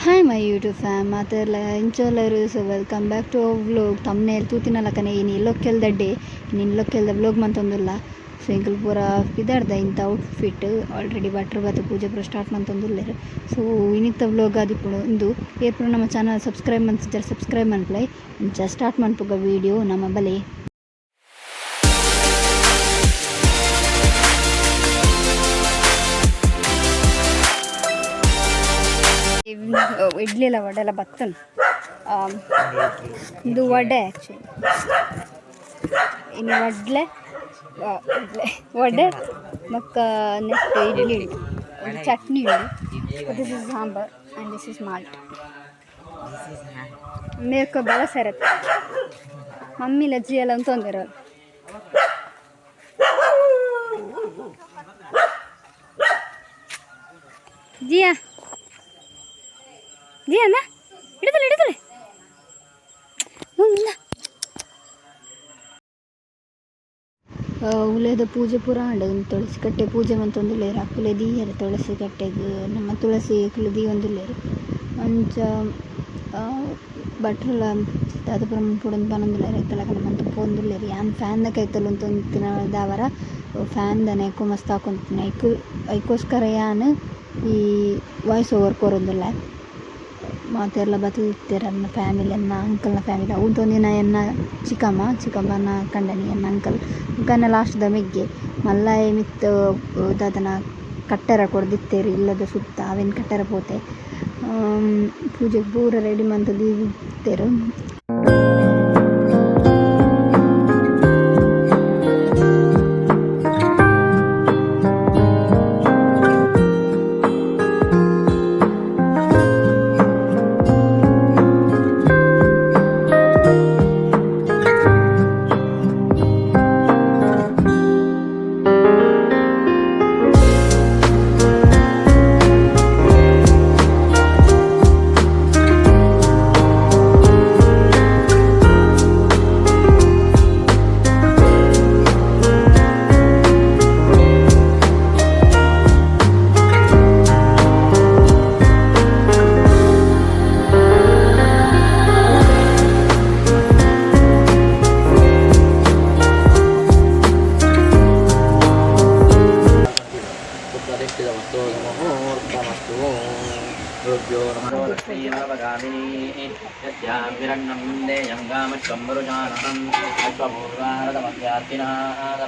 Hi my YouTube fam, ಮಾತೆಲ್ಲ ಇಂಚೋಲರು so welcome back to our vlog. ತಮ್ಮನೇಲಿ ತೂತಿನಲಕನೆ ಇನ್ನು ಇಲ್ಲೊಕ್ಕೆಲ್ದ ಡೇ ಇನ್ನು ಇಲ್ಲೊಕ್ಕೆಲ್ದ ವ್ಲಾಗ್ ಮಂತೊಂದುಲ್ಲ. ಸೊ ಇಂಕಲ್ ಪೂರ ಇದಾರ್ದ ಇಂಥ ಔಟ್ಫಿಟ್ ಆಲ್ರೆಡಿ ಭಟ್ರು ಬತ್ತು ಪೂಜೆ ಪೂರ ಸ್ಟಾರ್ಟ್ ಮಂತೊಂದುಲ್ಲೇರು. ಸೊ ಇನ್ನಿತ್ತ ವ್ಲಾಗ್ ಆದಿಪ್ಪುಡು ಇಂದು ಏರ್ಪುರ ನಮ್ಮ ಚಾನಲ್ ಸಬ್ಸ್ಕ್ರೈಬ್ ಮನ್ಸಿದ್ದಾರೆ ಸಬ್ಸ್ಕ್ರೈಬ್ ಮನ್ಪುಲೈ ಇಂಚ ಸ್ಟಾರ್ಟ್ ಮನ್ಪುಗ ವೀಡಿಯೋ ನಮ್ಮ ಬಲೆ. ಇಡ್ಲಿ ಎಲ್ಲ ವಡೆ ಎಲ್ಲ ಬತ್ತನು ಇದು ವಡೆ ಆ್ಯಕ್ಚುಲಿ ಇನ್ನು ವಡೆ ಮತ್ತು ನೆಕ್ಸ್ಟ್ ಇಡ್ಲಿ ಉಂಟು ಒಂದು ಚಟ್ನಿ ಉಂಟು. This is sambar and this is malt ಮೇಕ ಬಲ ಸೇರತ್ತೆ ಮಮ್ಮಿ ಲಜ್ಜಿ ಎಲ್ಲ ಅಂತ ತೊಂದರೆ ಜಿಯಾ ಜಿ ಅಣ್ಣ ಹಿಡಿದಲೆ ಉಲೇದ ಪೂಜೆ ಪೂರ ಆಂಡ ತುಳಸಿ ಕಟ್ಟೆ ಪೂಜೆ ಮಂತೊಂದುಲ್ಲೇರು ಅಕ್ಕುಲೆ ದೀಯರು ತುಳಸಿ ಕಟ್ಟೆಗೆ ನಮ್ಮ ತುಳಸಿ ದೀ ಒಂದುಲ್ಲೇರು ಅಂಚ ಭಟ್ರಲ್ಲ ದಾದಪುರ ಪೂಡೊಂದು ಪನೊಂದುಲ್ಲೇರು ಐತಲಕನ ಮಂತ ಪೋಂದುಲ್ಲೇರು ಯಾನ್ ಫ್ಯಾನ್ದ ಕೈತಲು ಅಂತೊಂದಿನ ದಾವರ ಫ್ಯಾನ್ದನೆ ಎಕ್ಕು ಮಸ್ತ್ ಹಾಕೊಂತಿನ ಐಕೋಸ್ಕರ ಯಾನ್ ಈ ವಾಯ್ಸ್ ಓವರ್ ಕೊರೊಂದುಲ್ಲ ಮಾತೆಲ್ಲ ಬತ್ತುತ್ತಾರೆ ನನ್ನ ಫ್ಯಾಮಿಲಿ ಅನ್ನ ಅಂಕಲ್ನ ಫ್ಯಾಮಿಲಿ ಉಂಟೊಂದಿನ ಎನ್ನ ಚಿಕ್ಕಮ್ಮನ ಕಂಡನಿ ಎನ್ನ ಅಂಕಲ್ ಮುಖನ ಲಾಸ್ಟ್ದ ಮೆಗ್ಗೆ ಮಲ್ಲ ಮಿತ್ತು ದಾದನ ಕಟ್ಟರ ಕೊಡ್ದಿತ್ತೇರು ಇಲ್ಲದ ಸುತ್ತ ಅವೇನು ಕಟ್ಟರ ಪೋತೆ ಪೂಜೆಗೆ ಪೂರ ರೆಡಿ ಮಂತದ್ದು ಇತ್ತೇರು.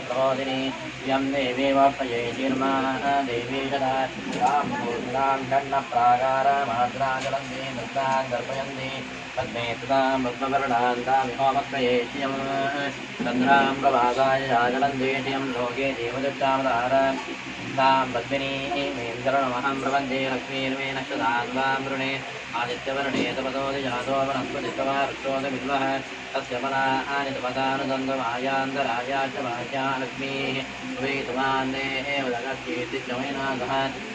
प्रबोधिनी यं देवी वाप्तये देवी सदा रां दण्डप्राकारमाद्राजलन्ति मृतां दर्पयन्ति पद्मे तदा मृत्मवर्णान्तामिहोमत्रये श्रियं चन्द्रां प्रभासाय जागलन्ति श्रियं लोके देवदत्तावतार तां पद्मिनीमेन्द्रणमहं प्रपञ्चे लक्ष्मीर्मे नक्षदान्वां वृणे आदित्यवर्णे तपतो जातो वनस्पतित्वमारुक्षोदमिद्वः तस्य फलानि तपदानुदन्तमायान्तराया च वाच्या लक्ष्मीः वैतुमान्देः उदगस्येतिश्चमैनाथः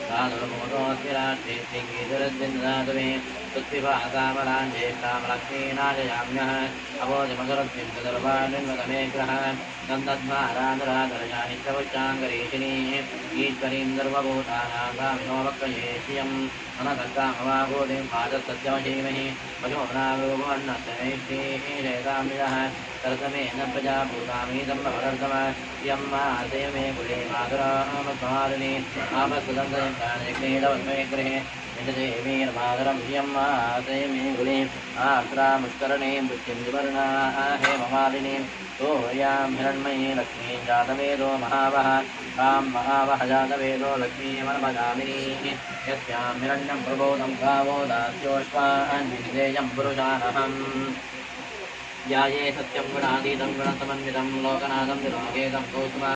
साधुर्मोदोऽस्तिराष्ट्रे श्रीगीधरद्विन्ददातु मे तुत्पिपासामलां ज्येष्ठां लक्ष्मीनाजयाम्यः अवोधिमधुरक्तिं तदर्वाणिन्वतमे ग्रहः नन्दध्वाराधराधरजानि च वच्चाङ्गरीशिनीः ईश्वरीं सर्वभूतानां गामिनोवक्त्रये श्रियम् अनसङ्कामवाभूतिं पादसत्यमशीमहि पशुमनागोवर्णस्तनैष्ठीः तर्कमेन प्रजाभूतामीदं प्रवर्तम यं मासे मे कुले मातुरामस्मारिणी आपस्तुदन्तयं प्राणयज्ञेदवन्मे गृहे निजदेवीर्मातरं यं मासे मे कुले आर्द्रामुष्करणे मृत्युं विवर्णाः हेममालिनीं तोयां हिरण्मयी लक्ष्मीं जातवेदो महावः तां महावः जातवेदो लक्ष्मीमनमगामिनीः यस्यां हिरण्यं प्रबोधं गावो दास्योष्मान् विदेयं पुरुषानहम् ध्याये सत्यं गुणातीतं गुणसमन्वितं लोकनाथं विलोकेतं कौसुमा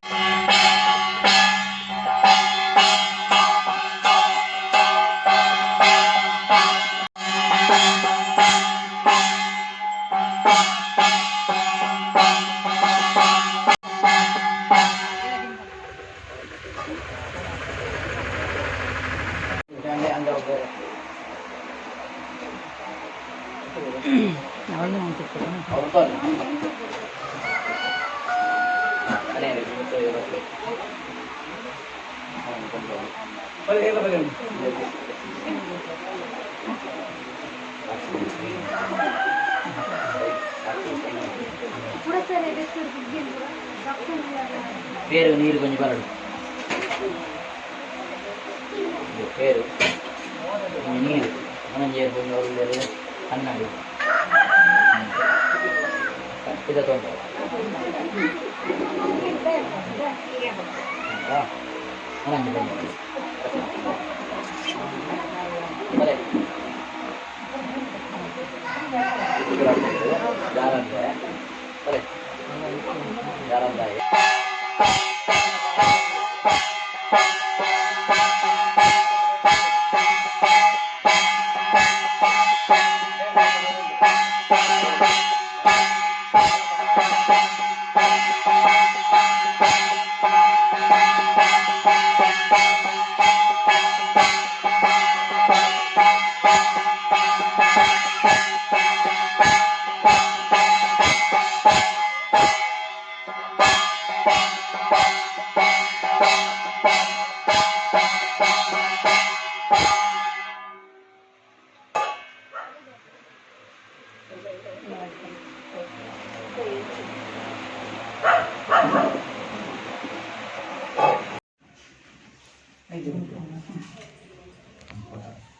పేరు నీరు కొంచెం పరడు పేరు నీరు మనం చేరుకున్న వాళ్ళు అన్నాడు ఇదతో ಜಾರಂತಾಯಿ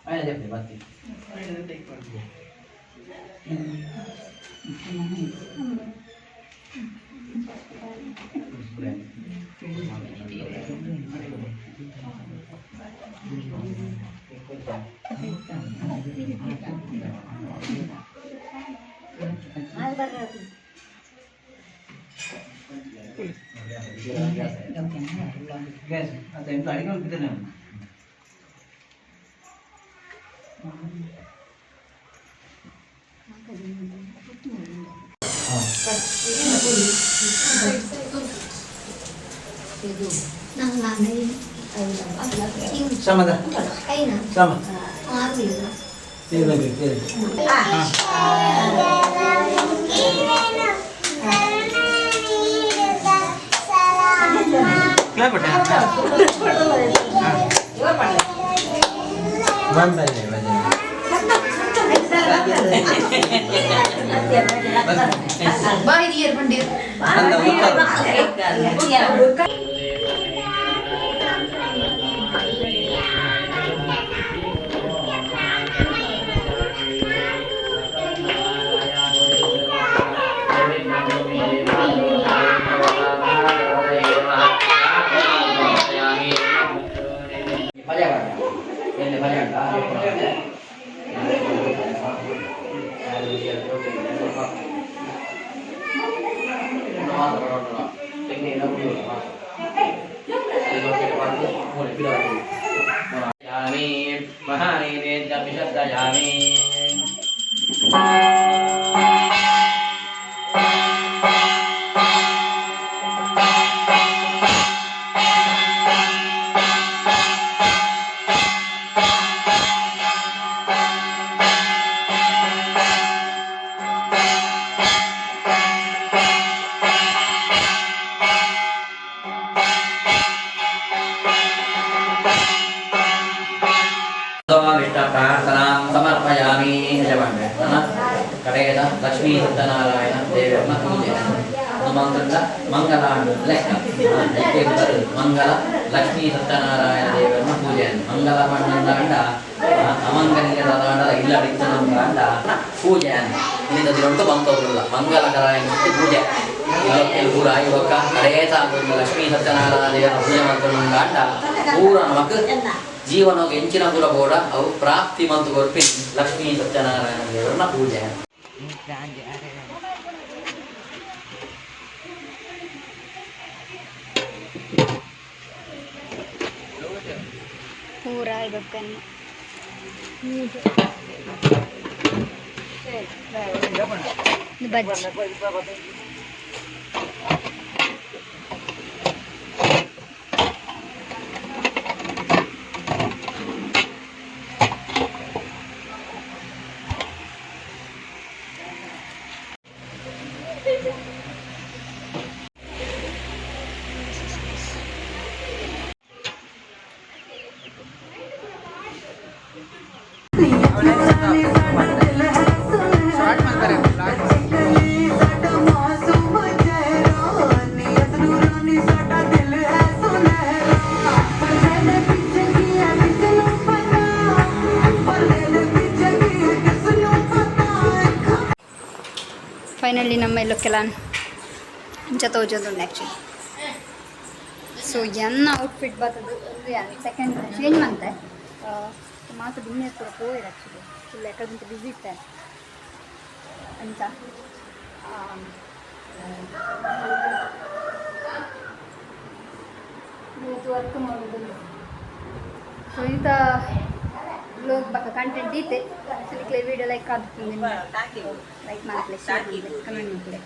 ఆయన చెప్పండి బత్తి आता इंట్లో అడిగి ఉంటేనే sama dah sama ini lagi kenapa bantai nih Bye dear Pandit. समर्पयामि कडेयद लक्ष्मी सत्यनारायण देवरನ್ನ ಪೂಜೆ ಮಂಗಲ ಮಂಗಲಾಂಡಲೆ ಮಂಗಲ ಲಕ್ಷ್ಮೀ ಸತ್ಯನಾರಾಯಣ ದೇವರನ್ನ ಪೂಜೆ ಮಂಗಲ ಪಣ್ಣಂದಾಂಡ ಅಮಂಗಲಿಗೆ ದಾಂಡ ಇಲ್ಲಡಿತ್ತನಂದಾಂಡ ಪೂಜೆ ಇಲ್ಲಿಂದ ದಿನಂತೂ ಬಂತೋದ್ರಲ್ಲ ಮಂಗಲಕರಾಯ ಪೂಜೆ ಇವತ್ತು ಪೂರ ಯುವಕ ಕಡೆಯತಾಗೊಂಡ ಲಕ್ಷ್ಮೀ ಸತ್ಯನಾರಾಯಣ ದೇವರ ಪೂಜೆ ಮಂತ್ರನಂದಾಂಡ ಪೂರ ನಮಕ್ ಜೀವನಕ್ಕೆ ಹೆಂಚಿನ ಪೂರ ಕೂಡ ಅವು ಪ್ರಾಪ್ತಿ ಮಂತು ಕೊರ್ಪಿ ಲಕ್ಷ್ಮೀ ಸತ್ಯನಾರಾಯಣ ದೇವರನ್ನ ಪೂಜೆ पूरा ಇದಕ್ಕನ್ನು ಬಜ್ಜಿ Hola, ಫೈನಲಿ ನಮ್ಮ ಎಲ್ಲಕ್ಕೆಲ್ಲ ಅಂಚ ತೋಜೋದುಂಡು ಆ್ಯಕ್ಚುಲಿ. ಸೊ ಎನ್ನ ಔಟ್ಫಿಟ್ ಬರ್ತದೆ ಒಂದು ಸೆಕೆಂಡ್ ಚೇಂಜ್ ಮಾಡ್ತೆ ಮಾತು ಡಿನ್ನರ್ ಕೂಡ ಪೋಯಿರು ಆ್ಯಕ್ಚುಲಿ ಫುಲ್ ಯಾಕಂತ ಬಿಸಿ ಇತ್ತೆ ಅಂತ ಇವತ್ತು ವರ್ಕ್ ಮಾಡೋದಿಲ್ಲ. ಸೊ ಇಂಥ ಬ್ಲಾಗ್ ಬಗ್ಗೆ ಕಂಟೆಂಟ್ ಇತ್ತೆ ಆ್ಯಕ್ಚುಲಿ ವಿಡಿಯೋ ಲೈಕ್ ಆಗ್ತದೆ ಲೈಕ್ ಮಾಡಲಿ ಕಮೆಂಟ್ ಮಾಡಲಿ.